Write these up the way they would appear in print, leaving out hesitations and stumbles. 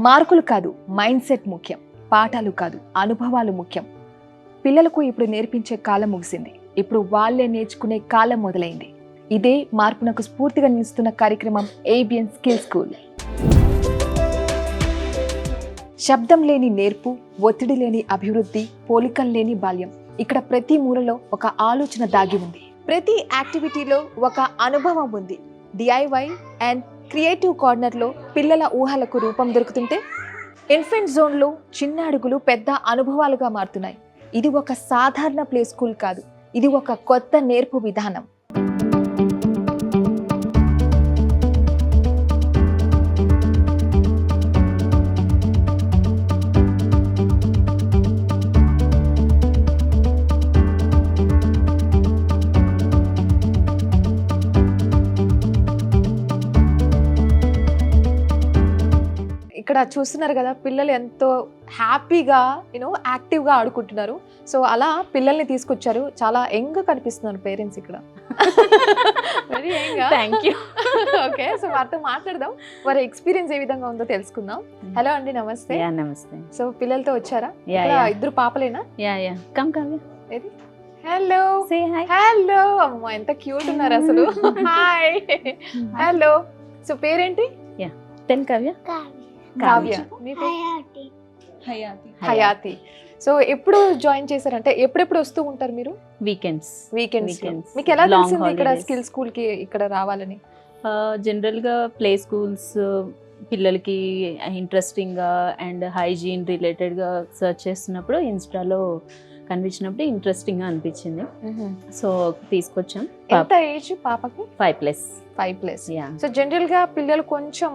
మార్కులు కాదు, mind set ముఖ్యం. పాఠాలు కాదు, అనుభవాలు ముఖ్యం. పిల్లలకు ఇప్పుడు నేర్పించే కాలం ముగిసింది. ఇప్పుడు వాళ్ళే నేర్చుకునే కాలం మొదలైంది. ఇదే మార్పునకు స్ఫూర్తిగా నిలుస్తున్న కార్యక్రమం ఏబిఎన్ స్కిల్ స్కూల్. శబ్దం లేని నేర్పు, ఒత్తిడి లేని అభివృద్ధి, పోలికలు లేని బాల్యం. ఇక్కడ ప్రతి మూలలో ఒక ఆలోచన దాగి ఉంది. ప్రతి యాక్టివిటీలో ఒక అనుభవం ఉంది. డిఐవై అండ్ క్రియేటివ్ కార్నర్లో పిల్లల ఊహలకు రూపం దొరుకుతుంటే, ఇన్ఫెంట్ జోన్లో చిన్న అడుగులు పెద్ద అనుభవాలుగా మారుతున్నాయి. ఇది ఒక సాధారణ ప్లే స్కూల్ కాదు, ఇది ఒక కొత్త నేర్పు విధానం. ఇక్కడ చూస్తున్నారు కదా, పిల్లలు ఎంతో హ్యాపీగా యాక్టివ్గా ఆడుకుంటున్నారు. సో అలా పిల్లల్ని తీసుకొచ్చారు. చాలా యంగ్ కనిపిస్తున్నారు పేరెంట్స్ ఇక్కడ. Very young. Thank you. Okay, so వారితో మాట్లాడదాం, వారి ఎక్స్పీరియన్స్ ఏ విధంగా ఉందో తెలుసుకుందాం. హలో అండి, నమస్తే. నమస్తే. సో పిల్లలతో వచ్చారా? ఇద్దరు పాపలేనా? Come come. ఏది? Hello, say hi. హలో. అమ్మ ఎంత క్యూట్ ఉన్నారు అసలు. హాయ్. హలో. సో పేరేంటి? టెల్ కావ్య. కావ్య. హయాతి. సో ఎప్పుడు జాయిన్ చేశారంటే ఎప్పుడెప్పుడు వస్తూ ఉంటారు మీరు? వీకెండ్స్. మీకు ఎలా తెలిసింది ఇక్కడ స్కిల్ స్కూల్ కి ఇక్కడ రావాలని? జనరల్ గా ప్లే స్కూల్స్ పిల్లలకి ఇంట్రెస్టింగ్ గా అండ్ హైజీన్ రిలేటెడ్ గా సర్చ్ చేస్తున్నప్పుడు ఇన్స్టాలో కనిపించినప్పుడు ఇంట్రెస్టింగ్ గా అనిపించింది. సో తీసుకొచ్చాం. ఎంత ఏజ్ పాపకి? 5+. సో జనరల్ గా పిల్లలు కొంచెం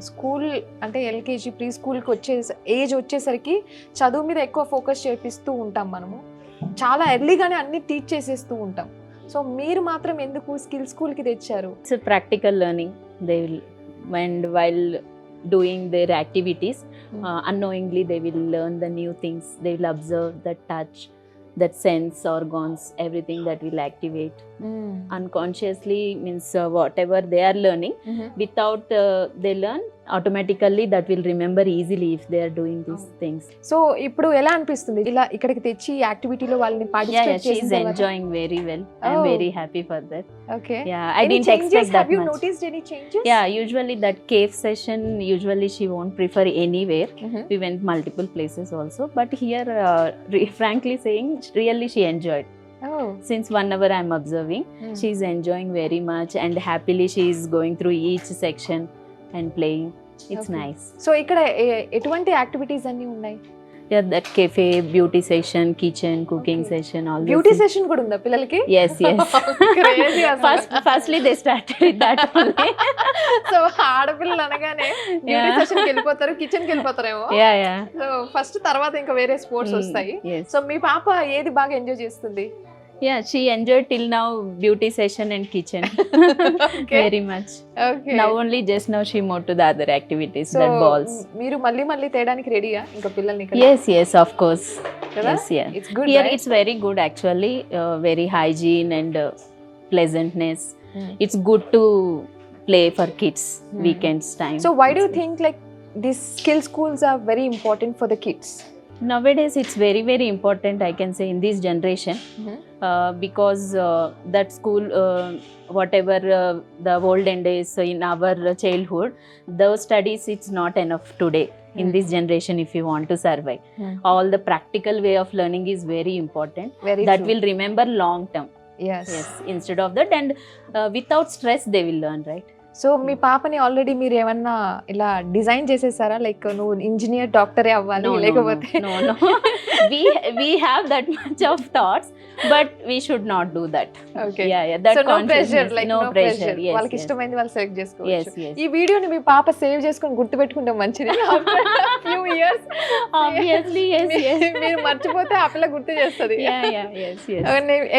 స్కూల్ అంటే ఎల్కేజీ ప్రీ స్కూల్ కి ఏజ్ వచ్చేసరికి చదువు మీద ఎక్కువ ఫోకస్ చేపిస్తూ ఉంటాం మనము. చాలా ఎర్లీగానే అన్ని టీచ్ చేసేస్తూ ఉంటాం. సో మీరు మాత్రం ఎందుకు స్కిల్ స్కూల్ కి తెచ్చారు? It's practical learning. They will and while doing their activities, unknowingly they will learn the new things. They will observe that touch, that sense organs, everything that will activate unconsciously. Means whatever they are learning, without they learn automatically, that will remember easily if they are doing these things. So ఇప్పుడు ఎలా అనిపిస్తుంది ఇలా ఇక్కడికి తెచ్చి యాక్టివిటీలో వాళ్ళని participate చేసిన she is enjoying very well. I am very happy for that. Okay. I didn't expect that Have you much. noticed any changes? Usually that cave session usually she won't prefer anywhere. We went multiple places also, but here frankly saying, really she enjoyed. Since 1 hour I am observing, she is enjoying very much and happily she is going through each section and playing. It's nice. So ఇక్కడ ఎటువంటి activities అన్ని ఉన్నాయి? That cafe, beauty session, kitchen, cooking session, all this. Beauty session కూడా ఉందా పిల్లలకి? Yes. Crazy అసలు. Firstly they started with that only. So ఆడపిల్లలు అనగానే బ్యూటీ సెషన్ కి వెళ్ళిపోతారు, కిచెన్ కి వెళ్ళిపోతారేమో. సో ఫస్ట్ తర్వాత ఇంకా వేరే స్పోర్ట్స్ వస్తాయి. సో మీ పాప ఏది బాగా ఎంజాయ్ చేస్తుంది? She enjoyed till now beauty session and kitchen. Very much. Okay. Now only just now she moved to the other activities, so, that balls. మీరు మళ్ళీ తేడానికి రెడీయా ఇంకా పిల్లల్ని ఇక్కడ? Yes, of course. Yes. It's good. Here right? it's very good actually, very hygiene and pleasantness. It's good to play for kids weekends time. So why do you think like these skill schools are very important for the kids? Nowadays it's very, very important, I can say, in this generation. Because that school, whatever the olden days in our childhood, those studies, it's not enough today. In this generation, if you want to survive, all the practical way of learning is very important. That will remember long term. Yes. Instead of that, and without stress they will learn, right? So మీ పాపని already మీరు ఏమన్నా ఇలా design చేసేసారా? Like నువ్వు engineer, డాక్టరే అవ్వాలి లేకపోతే? No. we have that much of thoughts, but we should not do that. Okay. That so no pressure, like no pressure. Yes, వాళ్ళకి ఇష్టమైంది వాళ్ళు సెలెక్ట్ చేసుకోవచ్చు. Yes. ఈ వీడియోని మీ పాప సేవ్ చేసుకొని గుర్తుపెట్టుకుంటే మంచిది. few years obviously. Yes. మీరు మర్చిపోతే ఆ పిల్ల గుర్తు చేస్తుంది. Yes.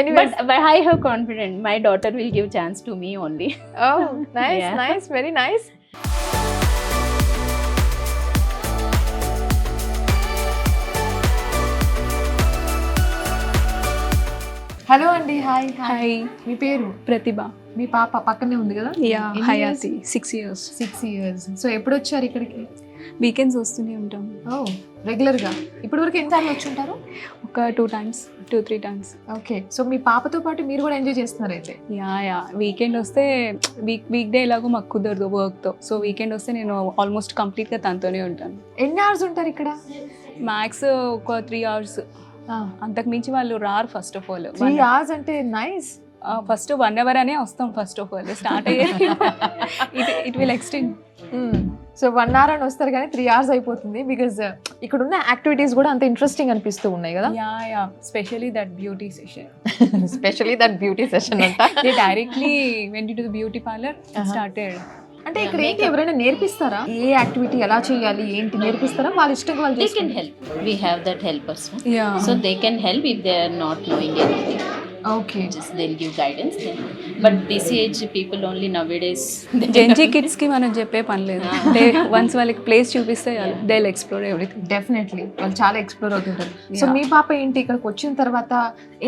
Anyways, but I have confidence my daughter will give chance to me only. Oh, nice, very nice. Hello అండి. హాయ్. మీ పేరు? ప్రతిభ. మీ పాప పక్కనే ఉంది కదా? హయాతి. 6 years. 6 years. సో ఎప్పుడు వచ్చారు ఇక్కడికి? వీకెండ్స్ వస్తూనే ఉంటాం. రెగ్యులర్గా ఇప్పటి వరకు ఎన్నిసార్లు వచ్చి ఉంటారు? ఒక 2-3 times. ఓకే, సో మీ పాపతో పాటు మీరు కూడా ఎంజాయ్ చేస్తున్నారు అయితే? యా వీకెండ్ వస్తే వీక్ డే ఎలాగో మాకు కుదరదు వర్క్తో. సో వీకెండ్ వస్తే నేను ఆల్మోస్ట్ కంప్లీట్గా తనతోనే ఉంటాను. ఎన్ని అవర్స్ ఉంటారు ఇక్కడ? మ్యాక్స్ ఒక 3 hours. అంతకు మించి వాళ్ళు రారు. ఫస్ట్ ఆఫ్ ఆల్ 3 hours అంటే నైస్. ఫస్ట్ 1 hour అనే వస్తాం. ఫస్ట్ ఆఫ్ ఆల్ స్టార్ట్ అయ్యే it will extend. So 1 hour అని వస్తారు కానీ 3 hours అయిపోతుంది. బికాజ్ ఇక్కడ ఉన్న యాక్టివిటీస్ కూడా అంత ఇంట్రెస్టింగ్ అనిపిస్తూ ఉన్నాయి కదా. Yeah specially that beauty session. Specially that beauty session అంట. They directly went to the beauty parlour started. అంటే ఇక్కడ ఏంటి, ఎవరైనా నేర్పిస్తారా? ఏ యాక్టివిటీ ఎలా చేయాలి ఏంటి నేర్పిస్తారా? వాళ్ళ ఇష్టంగా వాళ్ళు They can help. We have that helpers. No? Yeah. So they can help if they are not knowing anything. Okay, Just they'll give guidance. Then. But this age people only nowadays. Gen Z kids కి మనం చెప్పే పని లేదు. Once వాళ్ళకి place చూపిస్తే they will explore everything. Definitely వాళ్ళు చాలా explore అవుతుంటారు. So Yeah. మీ పాప ఏంటి ఇక్కడికి వచ్చిన తర్వాత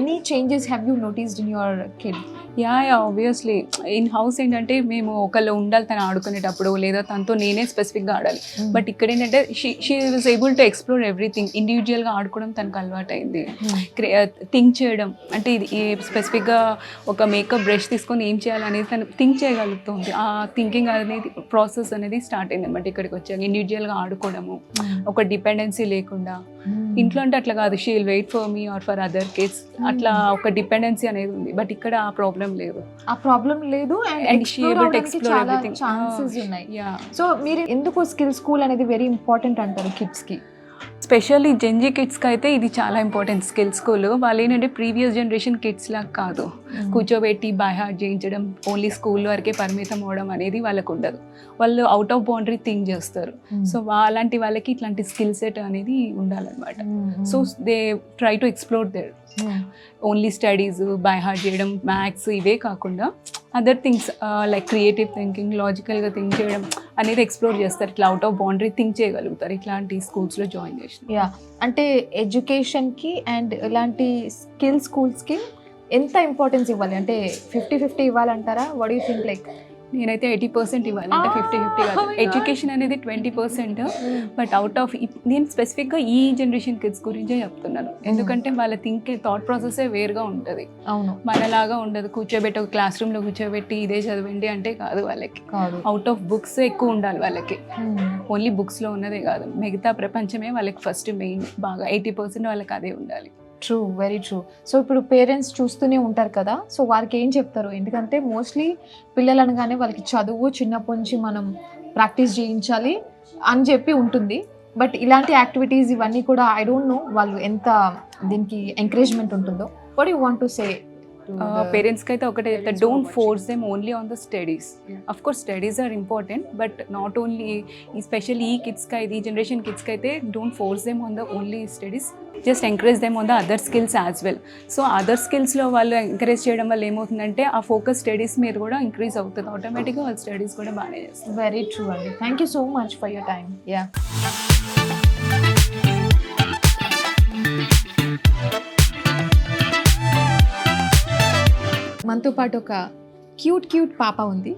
any changes have you noticed in your kid? Yeah obviously in house ఏంటంటే మేము ఒకళ్ళు ఉండాలి తను ఆడుకునేటప్పుడు, లేదా తనతో నేనే స్పెసిఫిక్గా ఆడాలి. బట్ ఇక్కడ ఏంటంటే she was able to explore everything. ఇండివిజువల్గా ఆడుకోవడం తనకు అలవాటు అయింది. థింక్ చేయడం అంటే ఇది స్పెసిఫిక్గా ఒక మేకప్ బ్రష్ తీసుకొని ఏం చేయాలనేది తను థింక్ చేయగలుగుతుంది. ఆ థింకింగ్ అనేది ప్రాసెస్ అనేది స్టార్ట్ అయింది అనమాట ఇక్కడికి వచ్చాక. ఇండివిజువల్గా ఆడుకోవడము, ఒక డిపెండెన్సీ లేకుండా. ఇంట్లో అంటే అట్లా కాదు, she will wait for me or for other kids, అట్లా ఒక డిపెండెన్సీ అనేది ఉంది. బట్ ఇక్కడ ఆ ప్రాబ్లం లేదు. ఆ ప్రాబ్లం లేదు. And she able to explore everything. Chances ఉన్నాయి. Yeah. సో మీరు ఎందుకు స్కిల్ స్కూల్ అనేది వెరీ ఇంపార్టెంట్ అంటారు కిడ్స్ కి? స్పెషల్లీ జెన్జీ కిడ్స్కి అయితే ఇది చాలా ఇంపార్టెంట్ స్కిల్ స్కూల్. వాళ్ళు ఏంటంటే ప్రీవియస్ జనరేషన్ కిడ్స్ లాగా కాదు, కూర్చోబెట్టి బై హార్ట్ చేయించడం, ఓన్లీ స్కూల్ వరకే పరిమితం అవడం అనేది వాళ్ళకు ఉండదు. వాళ్ళు అవుట్ ఆఫ్ బౌండరీ థింక్ చేస్తారు. సో అలాంటి వాళ్ళకి ఇట్లాంటి స్కిల్ సెట్ అనేది ఉండాలన్నమాట. So they try to explore their only studies by heart చేయడం, మ్యాథ్స్ ఇవే కాకుండా other things like creative thinking, లాజికల్గా థింక్ చేయడం అనేది ఎక్స్ప్లోర్ చేస్తారు. ఇట్లా అవుట్ ఆఫ్ బౌండరీ థింక్ చేయగలుగుతారు ఇట్లాంటి స్కూల్స్లో జాయిన్ చేసిన. యా, అంటే ఎడ్యుకేషన్కి అండ్ ఇలాంటి స్కిల్ స్కూల్స్కి ఎంత ఇంపార్టెన్స్ ఇవ్వాలి? అంటే 50-50 ఇవ్వాలంటారా? What you think? లైక్ నేనైతే 80% ఇవ్వాలి. అంటే 50-50 కాదు. ఎడ్యుకేషన్ అనేది 20%. బట్ అవుట్ ఆఫ్ నేను స్పెసిఫిక్గా ఈ జనరేషన్ కిడ్స్ గురించే చెప్తున్నాను. ఎందుకంటే వాళ్ళ థాట్ ప్రాసెసే వేరుగా ఉంటుంది. అవును, మనలాగా ఉండదు. కూర్చోబెట్టి ఒక క్లాస్ రూమ్లో కూర్చోబెట్టి ఇదే చదవండి అంటే కాదు. వాళ్ళకి అవుట్ ఆఫ్ బుక్స్ ఎక్కువ ఉండాలి. వాళ్ళకి ఓన్లీ బుక్స్లో ఉన్నదే కాదు, మిగతా ప్రపంచమే వాళ్ళకి ఫస్ట్ మెయిన్. బాగా 80% వాళ్ళకి అదే ఉండాలి. True, very true. సో ఇప్పుడు పేరెంట్స్ చూస్తూనే ఉంటారు కదా, సో వారికి ఏం చెప్తారు? ఎందుకంటే మోస్ట్లీ పిల్లలు అనగానే వాళ్ళకి చదువు చిన్నప్పటి నుంచి మనం ప్రాక్టీస్ చేయించాలి అని చెప్పి ఉంటుంది. బట్ ఇలాంటి యాక్టివిటీస్ ఇవన్నీ కూడా ఐ డోంట్ నో వాళ్ళు ఎంత దీనికి ఎంకరేజ్మెంట్ ఉంటుందో. What you want to say? పేరెంట్స్కి అయితే ఒకటే చెప్తారు, don't force them only on the studies. Of course studies are important, but not only. Especially ఈ కిడ్స్కి అయితే, ఈ జనరేషన్ కిడ్స్కి అయితే don't force them on the only studies, just encourage them on the other skills as well. So other స్కిల్స్లో వాళ్ళు encourage చేయడం వల్ల ఏమవుతుందంటే ఆ ఫోకస్ స్టడీస్ మీద కూడా ఇంక్రీజ్ అవుతుంది. ఆటోమేటిక్గా వాళ్ళ స్టడీస్ కూడా బాగానే చేస్తారు. వెరీ ట్రూ అండి. Thank you so much for your time. Yeah, మనతో పాటు ఒక క్యూట్ పాప ఉంది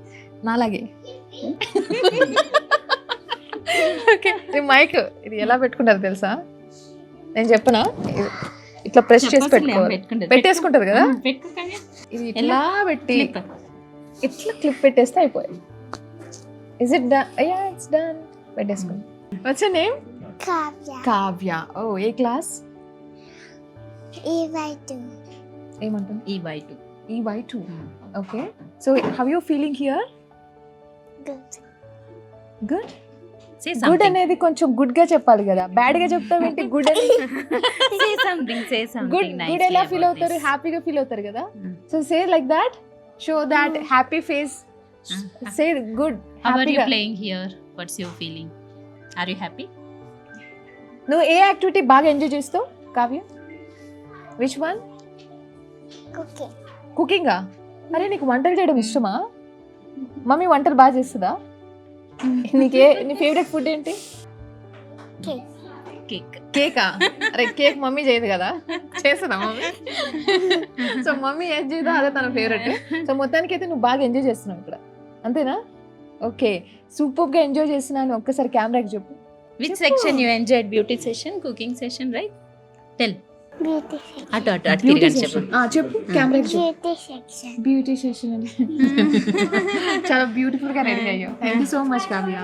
నాలాగే. ఓకే, మైక్ ఇది ఎలా పెట్టుకుంటారు తెలుసా? నేను చెప్పనా? ఇట్లా ప్రెస్ చేసి పెట్టేసుకుంటారు కదా. ఇది ఇట్లా పెట్టి ఇట్లా క్లిప్ పెట్టేస్తే అయిపోయింది. Is it done? Yeah, it's done. పెట్టేసుకోండి. What's your name? Kavya. Kavya. Oh, ఏ క్లాస్? EY2. ఏమంటుంది? EY2. EY2. Okay, so how you feeling here? Good. Good. Say good something. అనేది కొంచెం గుడ్ గా చెప్పాలి కదా. బ్యాడ్ గా చెప్తావేంటి గుడ్ అని? Say something. Say something good nice. Good ఎలా ఫీల్ అవుతారు? హ్యాపీగా ఫీల్ అవుతారు కదా. So say like that, show that happy face. Say good. How are you playing here? What's your feeling? Are you happy? నువ్వు ఏ activity బాగా enjoy చేస్తావు Kavya? Which one? Cooking. కుకింగా? అరే నీకు వంటలు చేయడం ఇష్టమా? మమ్మీ వంటలు బాగా చేస్తుందా? నీ ఫేవరెట్ ఫుడ్ ఏంటి? Cake. Cake. కేకా? అరే కేక్ మమ్మీ చేయదు కదా, చేస్తుందా మమ్మీ? సో మమ్మీ ఏం చేయదో అదే తన ఫేవరెట్. సో మొత్తానికి అయితే నువ్వు బాగా ఎంజాయ్ చేస్తున్నావు ఇక్కడ, అంతేనా? ఓకే, సూపర్గా ఎంజాయ్ చేస్తున్నాను. ఒక్కసారి కెమెరాకి చెప్పు. Which section you enjoyed? Beauty session, cooking session, right? Tell. Beauty section. అటు తిరిగి చెప్పు. చెప్పు camera Beauty section. Beauty session అని చాలా బ్యూటిఫుల్ గా రెడీ అయ్యావు. Thank you so much Kavya.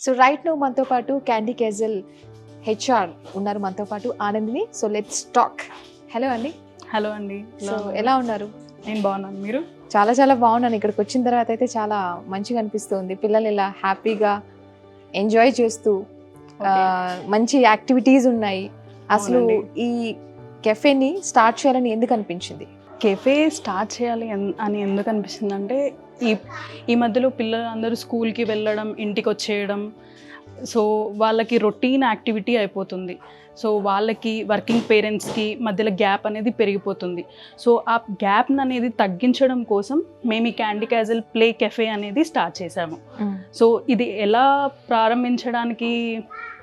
So right now మనతో పాటు క్యాండీ కేజల్ హెచ్ఆర్ ఉన్నారు మనతో పాటు Anandini. So let's talk. Hello అండి. హలో అండి. సో ఎలా ఉన్నారు? నేను బాగున్నాను, మీరు? చాలా చాలా బాగున్నాను. ఇక్కడికి వచ్చిన తర్వాత అయితే చాలా మంచిగా అనిపిస్తుంది. పిల్లలు ఇలా హ్యాపీగా ఎంజాయ్ చేస్తూ మంచి యాక్టివిటీస్ ఉన్నాయి. అసలు ఈ కెఫేని స్టార్ట్ చేయాలని ఎందుకు అనిపించింది? కెఫే స్టార్ట్ చేయాలి అని ఎందుకు అనిపిస్తుంది అంటే ఈ మధ్యలో పిల్లలు అందరూ స్కూల్కి వెళ్ళడం, ఇంటికి వచ్చేయడం, సో వాళ్ళకి రొటీన్ యాక్టివిటీ అయిపోతుంది. సో వాళ్ళకి వర్కింగ్ పేరెంట్స్కి మధ్యలో గ్యాప్ అనేది పెరిగిపోతుంది. సో ఆ గ్యాప్ అనేది తగ్గించడం కోసం మేము ఈ క్యాండీ క్యాజల్ ప్లే కెఫే అనేది స్టార్ట్ చేసాము. సో ఇది ఎలా ప్రారంభించడానికి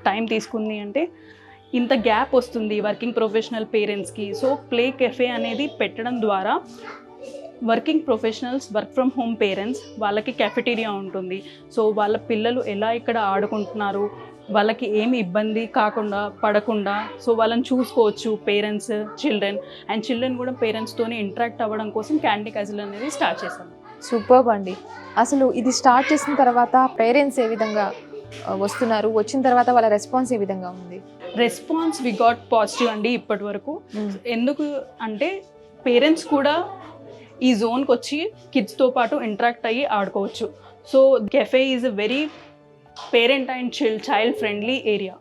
టైం తీసుకుంది అంటే, ఇంత గ్యాప్ వస్తుంది వర్కింగ్ ప్రొఫెషనల్ పేరెంట్స్కి. సో ప్లే కెఫే అనేది పెట్టడం ద్వారా working professionals, work from home parents వాళ్ళకి కెఫెటీరియా ఉంటుంది. సో వాళ్ళ పిల్లలు ఎలా ఇక్కడ ఆడుకుంటున్నారు, వాళ్ళకి ఏమి ఇబ్బంది కాకుండా పడకుండా సో వాళ్ళని చూసుకోవచ్చు పేరెంట్స్, చిల్డ్రన్ కూడా పేరెంట్స్తోనే ఇంటరాక్ట్ అవ్వడం కోసం క్యాండీ క్యాజల్ అనేది స్టార్ట్ చేశాము. సూపర్బ్ అండి. అసలు ఇది స్టార్ట్ చేసిన తర్వాత పేరెంట్స్ ఏ విధంగా వస్తున్నారు, వచ్చిన తర్వాత వాళ్ళ రెస్పాన్స్ ఏ విధంగా ఉంది? రెస్పాన్స్ వి గాట్ పాజిటివ్ అండి ఇప్పటి వరకు. ఎందుకు అంటే పేరెంట్స్ కూడా ఈ జోన్కి వచ్చి కిడ్స్తో పాటు ఇంటరాక్ట్ అయ్యి ఆడుకోవచ్చు. So café is a very parent and child friendly area.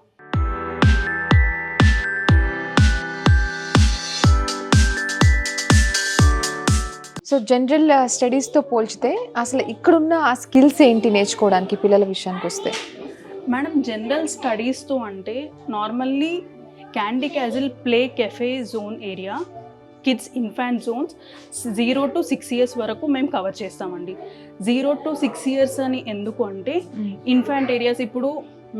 So general స్టడీస్తో పోల్చితే అసలు ఇక్కడున్న ఆ స్కిల్స్ ఏంటి నేర్చుకోవడానికి పిల్లల విషయానికి వస్తే? మేడం, జనరల్ స్టడీస్తో అంటే normally candy castle play cafe zone area, kids infant zones 0 to 6 years వరకు మేము కవర్ చేస్తామండి. 0 to 6 years అని ఎందుకు అంటే, ఇన్ఫాంట్ ఏరియాస్ ఇప్పుడు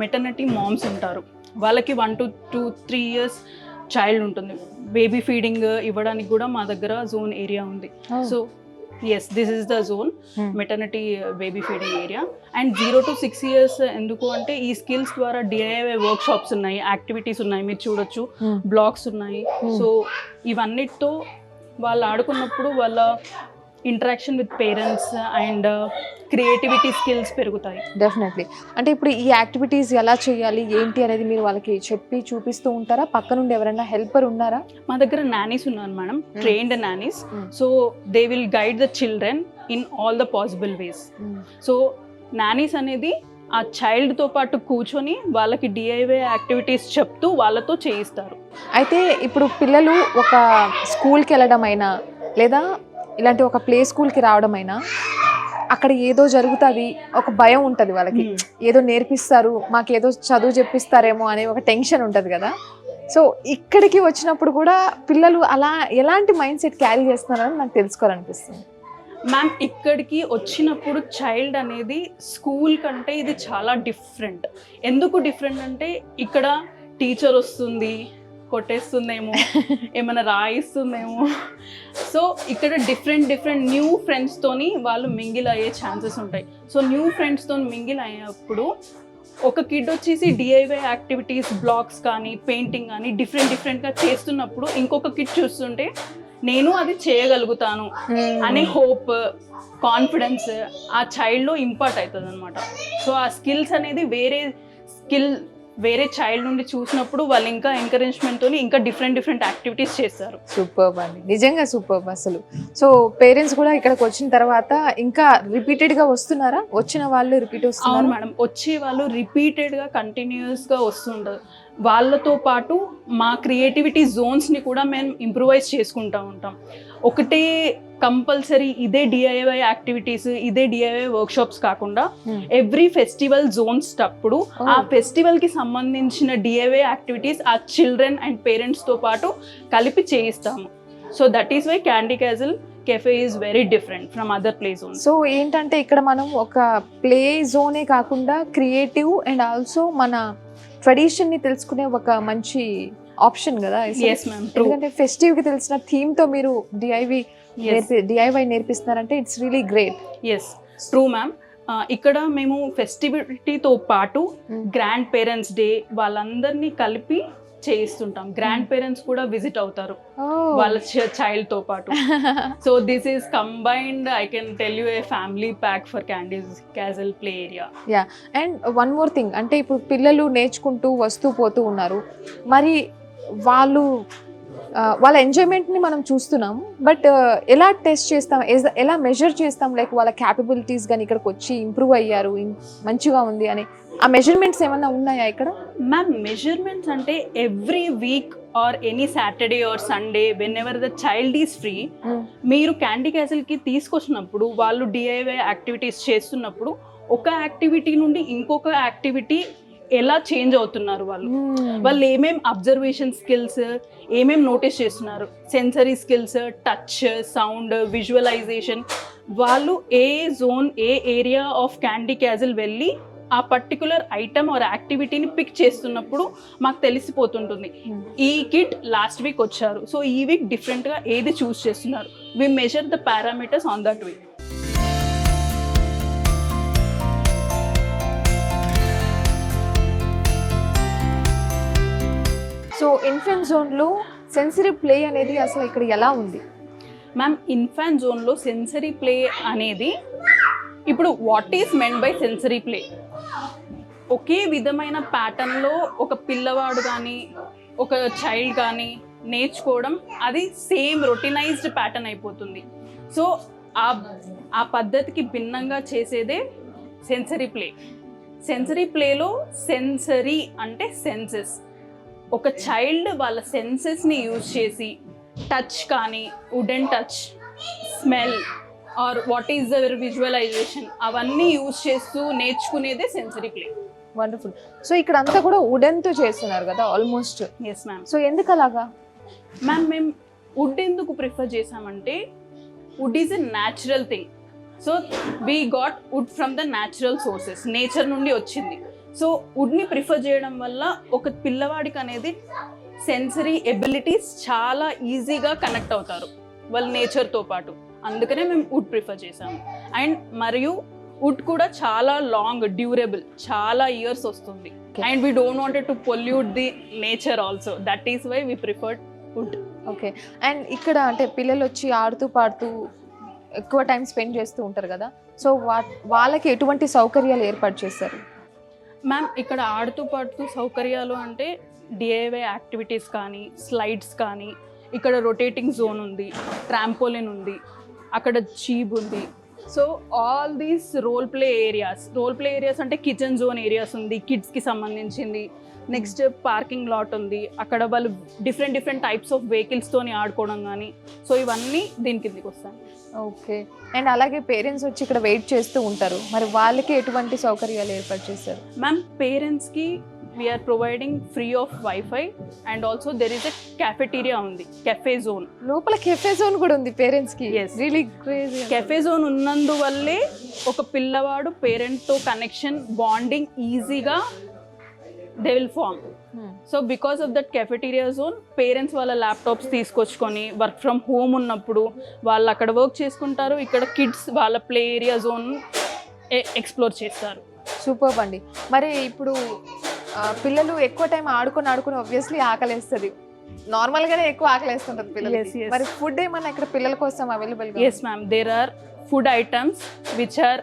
మెటర్నిటీ మామ్స్ ఉంటారు, వాళ్ళకి 1 to 3 years చైల్డ్ ఉంటుంది. బేబీ ఫీడింగ్ ఇవ్వడానికి కూడా మా దగ్గర జోన్ ఏరియా ఉంది. So yes, this is the zone, maternity baby feeding area. And 0 to 6 years ఎందుకు అంటే, ఈ స్కిల్స్ ద్వారా డిఐవై వర్క్ షాప్స్ ఉన్నాయి, యాక్టివిటీస్ ఉన్నాయి, మీరు చూడొచ్చు, బ్లాగ్స్ ఉన్నాయి. సో ఇవన్నిటితో వాళ్ళు ఆడుకున్నప్పుడు వాళ్ళ interaction with parents and creativity skills పెరుగుతాయి. డెఫినెట్లీ. అంటే ఇప్పుడు ఈ యాక్టివిటీస్ ఎలా చేయాలి ఏంటి అనేది మీరు వాళ్ళకి చెప్పి చూపిస్తూ ఉంటారా? పక్క నుండి ఎవరైనా హెల్పర్ ఉన్నారా? మా దగ్గర నానీస్ ఉన్నారు madam, trained Nani's. So they will guide the children in all the possible ways. So Nani's అనేది ఆ చైల్డ్తో పాటు కూర్చొని వాళ్ళకి డిఐవై యాక్టివిటీస్ చెప్తూ వాళ్ళతో చేయిస్తారు. అయితే ఇప్పుడు పిల్లలు ఒక స్కూల్కి వెళ్ళడం అయినా లేదా ఇలాంటి ఒక ప్లే స్కూల్కి రావడం అయినా అక్కడ ఏదో జరుగుతుంది, ఒక భయం ఉంటుంది వాళ్ళకి, ఏదో నేర్పిస్తారు, మాకేదో చదువు చెప్పిస్తారేమో అనే ఒక టెన్షన్ ఉంటుంది కదా. సో ఇక్కడికి వచ్చినప్పుడు కూడా పిల్లలు అలా ఎలాంటి మైండ్ సెట్ క్యారీ చేస్తున్నారని నాకు తెలుసుకోవాలనిపిస్తుంది. మ్యామ్, ఇక్కడికి వచ్చినప్పుడు చైల్డ్ అనేది స్కూల్ కంటే ఇది చాలా డిఫరెంట్. ఎందుకు డిఫరెంట్ అంటే, ఇక్కడ టీచర్ వస్తుంది, కొట్టేస్తుందేమో, ఏమైనా రాయిస్తుందేమో. సో ఇక్కడ డిఫరెంట్ న్యూ ఫ్రెండ్స్తోని వాళ్ళు మింగిల్ అయ్యే ఛాన్సెస్ ఉంటాయి. సో న్యూ ఫ్రెండ్స్తో మింగిల్ అయ్యేప్పుడు ఒక కిడ్ వచ్చేసి డిఐవై యాక్టివిటీస్, బ్లాగ్స్ కానీ పెయింటింగ్ కానీ డిఫరెంట్గా చేస్తున్నప్పుడు ఇంకొక కిడ్ చూస్తుంటే నేను అది చేయగలుగుతాను అనే హోప్, కాన్ఫిడెన్స్ ఆ చైల్డ్లో ఇంపార్ట్ అవుతుంది అనమాట. సో ఆ స్కిల్స్ అనేది వేరే చైల్డ్ నుండి చూసినప్పుడు వాళ్ళు ఇంకా ఎంకరేజ్మెంట్తో ఇంకా డిఫరెంట్ యాక్టివిటీస్ చేస్తారు. సూపర్బ్ అండి, నిజంగా సూపర్బ్ అసలు. సో పేరెంట్స్ కూడా ఇక్కడికి వచ్చిన తర్వాత ఇంకా రిపీటెడ్గా వస్తున్నారా? వచ్చిన వాళ్ళు రిపీట్ వస్తున్నారు? అవును మేడం, వచ్చే వాళ్ళు రిపీటెడ్గా కంటిన్యూస్గా వస్తుంటారు. వాళ్ళతో పాటు మా క్రియేటివిటీ జోన్స్ని కూడా మేము ఇంప్రూవైజ్ చేసుకుంటూ ఉంటాం. ఒకటే కంపల్సరీ ఇదే డిఐవై యాక్టివిటీస్, ఇదే డిఐవై వర్క్షాప్స్ కాకుండా ఎవ్రీ ఫెస్టివల్ జోన్స్ అప్పుడు ఆ ఫెస్టివల్కి సంబంధించిన డిఐవై యాక్టివిటీస్ ఆ చిల్డ్రన్ అండ్ పేరెంట్స్తో పాటు కలిపి చేయిస్తాము. So that is why candy castle cafe is very different from other play zones. So ఏంటంటే ఇక్కడ మనం ఒక ప్లే జోనే కాకుండా క్రియేటివ్ అండ్ ఆల్సో మన ట్రెడిషన్ని తెలుసుకునే ఒక మంచి ఆప్షన్ కదా. ఎందుకంటే ఫెస్టివ్కి తెలిసిన థీమ్తో మీరు డిఐవి డిఐవై నేర్పిస్తున్నారంటే it's really great. Yes true ma'am. ఇక్కడ మేము ఫెస్టివిటీతో పాటు Hmm. గ్రాండ్ పేరెంట్స్ డే వాళ్ళందరినీ కలిపి చేయిస్తుంటాం. గ్రాండ్ పేరెంట్స్ కూడా విజిట్ అవుతారు వాళ్ళ చైల్డ్ తో పాటు. So this is combined, I can tell you, A family pack for candies casual play area. And one more thing, అంటే ఇప్పుడు పిల్లలు నేర్చుకుంటూ వస్తూ పోతూ ఉన్నారు, మరి వాళ్ళు వాళ్ళ ఎంజాయ్మెంట్ని మనం చూస్తున్నాం, బట్ ఎలా టెస్ట్ చేస్తాం, ఎలా మెజర్ చేస్తాం, లైక్ వాళ్ళ క్యాపబిలిటీస్ కానీ ఇక్కడికి వచ్చి ఇంప్రూవ్ అయ్యారు, మంచిగా ఉంది అని ఆ మెజర్మెంట్స్ ఏమన్నా ఉన్నాయా ఇక్కడ? మ్యామ్ మెజర్మెంట్స్ అంటే every week or any Saturday or Sunday when ever the child is free, మీరు క్యాండీ క్యాసిల్కి తీసుకొచ్చినప్పుడు వాళ్ళు డిఐవై యాక్టివిటీస్ చేస్తున్నప్పుడు ఒక యాక్టివిటీ నుండి ఇంకొక యాక్టివిటీ ఎలా చేంజ్ అవుతున్నారు వాళ్ళు ఏమేం అబ్జర్వేషన్ స్కిల్స్ ఏమేం నోటీస్ చేస్తున్నారు, sensory skills, touch, sound, visualisation, వాళ్ళు ఏ జోన్ ఏ ఏరియా ఆఫ్ క్యాండీ క్యాజిల్ వెళ్ళి ఆ పర్టికులర్ ఐటమ్ ఆర్ యాక్టివిటీని పిక్ చేస్తున్నప్పుడు మాకు తెలిసిపోతుంటుంది. ఈ కిడ్ లాస్ట్ వీక్ వచ్చారు, సో ఈ వీక్ డిఫరెంట్గా ఏది చూస్ చేస్తున్నారు. We measure the parameters on that way. So infant జోన్లో సెన్సరీ ప్లే అనేది అసలు ఇక్కడ ఎలా ఉంది? మ్యామ్ ఇన్ఫాంట్ జోన్లో సెన్సరీ ప్లే అనేది ఇప్పుడు what is meant by sensory play, ఒకే విధమైన ప్యాటర్న్లో ఒక పిల్లవాడు కానీ ఒక చైల్డ్ కానీ నేర్చుకోవడం అది సేమ్ రొటీనైజ్డ్ ప్యాటర్న్ అయిపోతుంది. సో ఆ పద్ధతికి భిన్నంగా చేసేదే సెన్సరీ ప్లే. సెన్సరీ ప్లేలో సెన్సరీ అంటే సెన్సెస్, ఒక చైల్డ్ వాళ్ళ సెన్సెస్ని యూజ్ చేసి టచ్ కానీ wooden touch, smell or what is there visualization అవన్నీ యూజ్ చేస్తూ నేర్చుకునేదే సెన్సరీ ప్లే. వండర్ఫుల్. సో ఇక్కడ అంతా కూడా వుడెన్తో చేస్తున్నారు కదా ఆల్మోస్ట్. Yes ma'am. సో ఎందుకు అలాగా? మ్యామ్ మేము వుడ్ ఎందుకు ప్రిఫర్ చేసామంటే wood is a natural thing. So we got wood from the natural sources, nature నుండి వచ్చింది. సో వుడ్ని ప్రిఫర్ చేయడం వల్ల ఒక పిల్లవాడికి అనేది సెన్సరీ ఎబిలిటీస్ చాలా ఈజీగా కనెక్ట్ అవుతారు వాళ్ళ నేచర్తో పాటు. అందుకనే మేము వుడ్ ప్రిఫర్ చేసాము. అండ్ మరియు వుడ్ కూడా చాలా లాంగ్ డ్యూరబుల్, చాలా ఇయర్స్ వస్తుంది. And we don't wanted to pollute the nature also, that is why we preferred wood. Okay. And ఇక్కడ అంటే పిల్లలు వచ్చి ఆడుతూ పాడుతూ ఎక్కువ టైం స్పెండ్ చేస్తూ ఉంటారు కదా, సో వాళ్ళకి ఎటువంటి సౌకర్యాలు ఏర్పాటు చేస్తారు? మ్యామ్ ఇక్కడ ఆడుతూ పాడుతూ సౌకర్యాలు అంటే డిఐవై యాక్టివిటీస్ కానీ, స్లైడ్స్ కానీ, ఇక్కడ రొటేటింగ్ జోన్ ఉంది, ట్రాంపోలిన్ ఉంది, అక్కడ చీబ్ ఉంది. So all these role play areas అంటే కిచెన్ జోన్ ఏరియాస్ ఉంది కిడ్స్కి సంబంధించింది. నెక్స్ట్ పార్కింగ్ లాట్ ఉంది, అక్కడ వాళ్ళు డిఫరెంట్ టైప్స్ ఆఫ్ వెహికల్స్తోని ఆడుకోవడం కానీ, సో ఇవన్నీ దీని కిందకి వస్తాయి. ఓకే. అండ్ అలాగే పేరెంట్స్ వచ్చి ఇక్కడ వెయిట్ చేస్తూ ఉంటారు, మరి వాళ్ళకి ఎటువంటి సౌకర్యాలు ఏర్పాటు చేస్తారు? మ్యామ్ పేరెంట్స్కి we're providing free of WiFi and also there is a cafeteria ఉంది, కెఫే జోన్. లోపల కెఫే జోన్ కూడా ఉంది పేరెంట్స్కి? Yes. Really crazy. Café zone ఉన్నందువల్లే ఒక పిల్లవాడు పేరెంట్తో కనెక్షన్, బాండింగ్ ఈజీగా they will form. So because of that cafeteria zone parents వాళ్ళ ల్యాప్టాప్స్ తీసుకొచ్చుకొని వర్క్ ఫ్రమ్ హోమ్ ఉన్నప్పుడు వాళ్ళు అక్కడ వర్క్ చేసుకుంటారు, ఇక్కడ కిడ్స్ వాళ్ళ ప్లే ఏరియా జోన్ ఎక్స్ప్లోర్ చేస్తారు. సూపర్ అండి. మరి ఇప్పుడు పిల్లలు ఎక్కువ టైం ఆడుకొని ఆబ్వియస్లీ ఆకలేస్తుంది, నార్మల్గానే ఎక్కువ ఆకలేస్తుంటుంది పిల్లలు. Yes, yes. మరి ఫుడ్ ఏమన్నా ఇక్కడ పిల్లల కోసం available? Yes ma'am, there are food items which are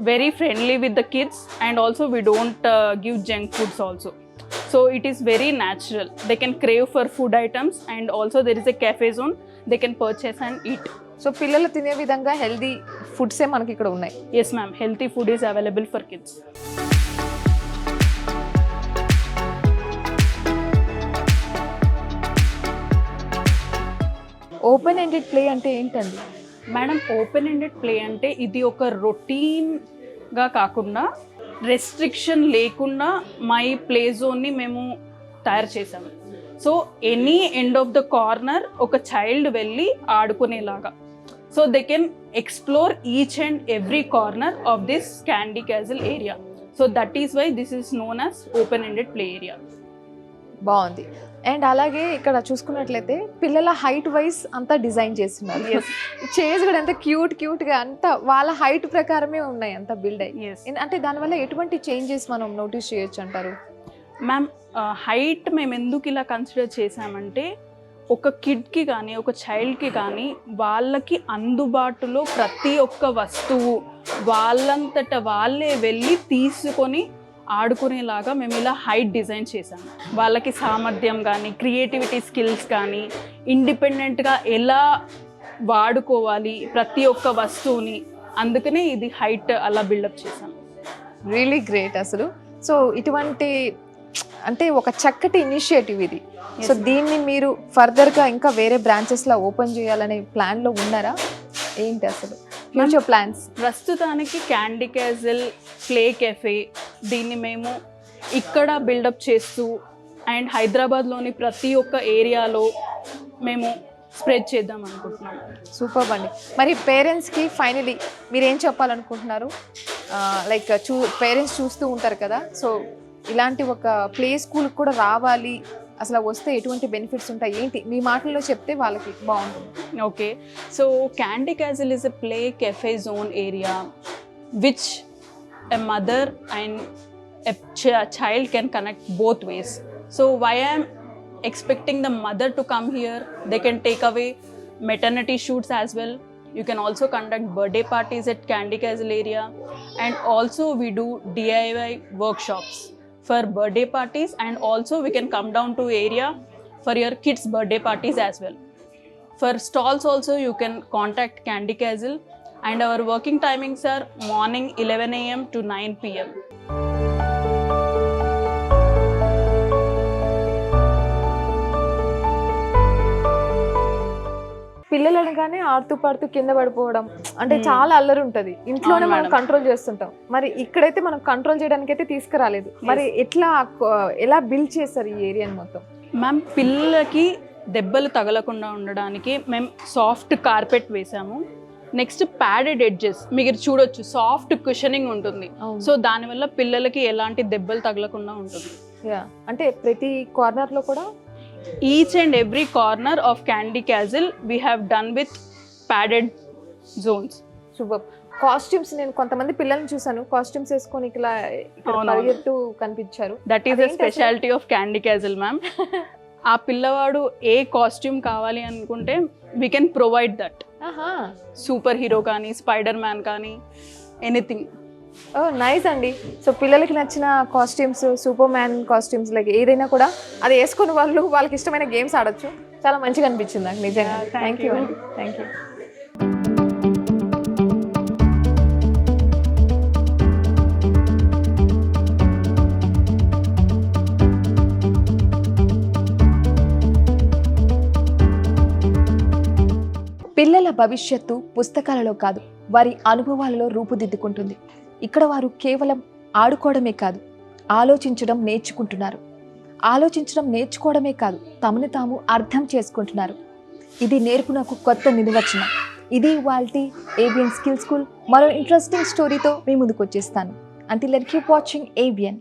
very friendly with the kids, and also we don't give junk foods also. So it is very natural, they can crave for food items, and also there is a cafe zone, they can purchase and eat. So పిల్లలు తినే విధంగా healthy ఫుడ్సే మనకి ఇక్కడ ఉన్నాయి? Yes ma'am, healthy food is available for kids. Open ended play అంటే ఏంటండి? Madam open ended play అంటే ఇది ఒక రొటీన్గా కాకుండా రెస్ట్రిక్షన్ లేకుండా మై ప్లే జోన్ని మేము తయారు చేసాము. So any end of the corner ఒక చైల్డ్ వెళ్ళి ఆడుకునేలాగా, so they can explore each and every corner of this Candy Castle area. So that is why this is known as open ended play area. బాగుంది. And అలాగే ఇక్కడ చూసుకున్నట్లయితే పిల్లల height wise అంతా design చేస్తున్నారు. చైర్స్ కూడా ఎంత క్యూట్గా అంతా వాళ్ళ హైట్ ప్రకారమే ఉన్నాయి, అంతా బిల్డ్ అయ్యి. ఎస్ అంటే దానివల్ల ఎటువంటి చేంజెస్ మనం నోటీస్ చేయొచ్చు అంటారు? మ్యామ్, హైట్ మేము ఎందుకు ఇలా కన్సిడర్ చేసామంటే ఒక కిడ్కి కానీ ఒక చైల్డ్కి కానీ వాళ్ళకి అందుబాటులో ప్రతి ఒక్క వస్తువు వాళ్ళంతట వాళ్ళే వెళ్ళి తీసుకొని ఆడుకునేలాగా మేము ఇలా హైట్ డిజైన్ చేసాము. వాళ్ళకి సామర్థ్యం కానీ క్రియేటివిటీ స్కిల్స్ కానీ ఇండిపెండెంట్గా ఎలా వాడుకోవాలి ప్రతి ఒక్క వస్తువుని, అందుకనే ఇది హైట్ అలా బిల్డప్ చేసాము. రియలీ గ్రేట్ అసలు. సో ఇటువంటి అంటే ఒక చక్కటి ఇనిషియేటివ్ ఇది. సో దీన్ని మీరు ఫర్దర్గా ఇంకా వేరే బ్రాంచెస్లో ఓపెన్ చేయాలనే ప్లాన్లో ఉన్నారా? ఏంటి అసలు ఫ్యూచర్ ప్లాన్స్? ప్రస్తుతానికి క్యాండీ క్యాజిల్ ప్లే కెఫే దీన్ని మేము ఇక్కడ బిల్డప్ చేస్తూ అండ్ హైదరాబాద్లోని ప్రతి ఒక్క ఏరియాలో మేము స్ప్రెడ్ చేద్దాం అనుకుంటున్నాం. సూపర్ అండి. మరి పేరెంట్స్కి ఫైనలీ మీరు ఏం చెప్పాలనుకుంటున్నారు? లైక్ పేరెంట్స్ చూస్తూ ఉంటారు కదా, సో ఇలాంటి ఒక ప్లే స్కూల్కి కూడా రావాలి, అసలు వస్తే ఎటువంటి బెనిఫిట్స్ ఉంటాయి ఏంటి మీ మాటల్లో చెప్తే వాళ్ళకి బాగుంటుంది. Okay, so candy castle is a play cafe zone area which a mother and a child can connect both ways. So why I am expecting the mother to come here, they can take away maternity shoots as well. You can also conduct birthday parties at Candy Castle area, and also we do DIY workshops for birthday parties, and also we can come down to area for your kids birthday parties as well. For stalls also you can contact Candy Castle, and our working timings are morning 11 a.m. to 9 p.m. పిల్లలు అనగానే ఆడుతూ పాడుతూ కింద పడిపోవడం అంటే చాలా అల్లరి ఉంటుంది, ఇంట్లోనే మనం కంట్రోల్ చేస్తుంటాం. మరి ఇక్కడైతే మనం కంట్రోల్ చేయడానికి అయితే తీసుకురాలేదు, మరి ఎలా బిల్డ్ చేస్తారు ఈ ఏరియాని మొత్తం? మ్యామ్, పిల్లలకి దెబ్బలు తగలకుండా ఉండడానికి మేము సాఫ్ట్ కార్పెట్ వేసాము. నెక్స్ట్ ప్యాడెడ్ ఎడ్జెస్ మీరు చూడొచ్చు, సాఫ్ట్ కుషనింగ్ ఉంటుంది. సో దానివల్ల పిల్లలకి ఎలాంటి దెబ్బలు తగలకుండా ఉంటుంది. అంటే ప్రతి కార్నర్ లో కూడా Each and every corner of Candy Castle we have done with padded zones. Super. Costumes నేను కొంతమంది పిల్లల్ని చూసాను, కాస్ట్యూమ్స్ వేసుకొని ఇలా పరిగెత్తు కనిపించారు. That is the speciality of Candy castle ma'am. ఆ పిల్లవాడు ఏ కాస్ట్యూమ్ కావాలి అనుకుంటే we can provide that. Super hero కానీ స్పైడర్ మ్యాన్ కానీ ఎనీథింగ్. నైస్ అండి. సో పిల్లలకి నచ్చిన costumes, super man costumes like ఏదైనా కూడా అది వేసుకుని వాళ్ళకి ఇష్టమైన గేమ్స్ ఆడొచ్చు. చాలా మంచిగా అనిపించింది నాకు నిజంగా. థ్యాంక్ యూ అండి. Thank you. పిల్లల భవిష్యత్తు పుస్తకాలలో కాదు, వారి అనుభవాలలో రూపుదిద్దుకుంటుంది. ఇక్కడ వారు కేవలం ఆడుకోవడమే కాదు, ఆలోచించడం నేర్చుకుంటున్నారు. ఆలోచించడం నేర్చుకోవడమే కాదు, తమని తాము అర్థం చేసుకుంటున్నారు. ఇది నేర్పునకు కొత్త నిర్వచనం. ఇది వాల్టీ ABN స్కిల్ స్కూల్. మరో ఇంట్రెస్టింగ్ స్టోరీతో మీ ముందుకు వచ్చేస్తాను. Until then keep watching ABN.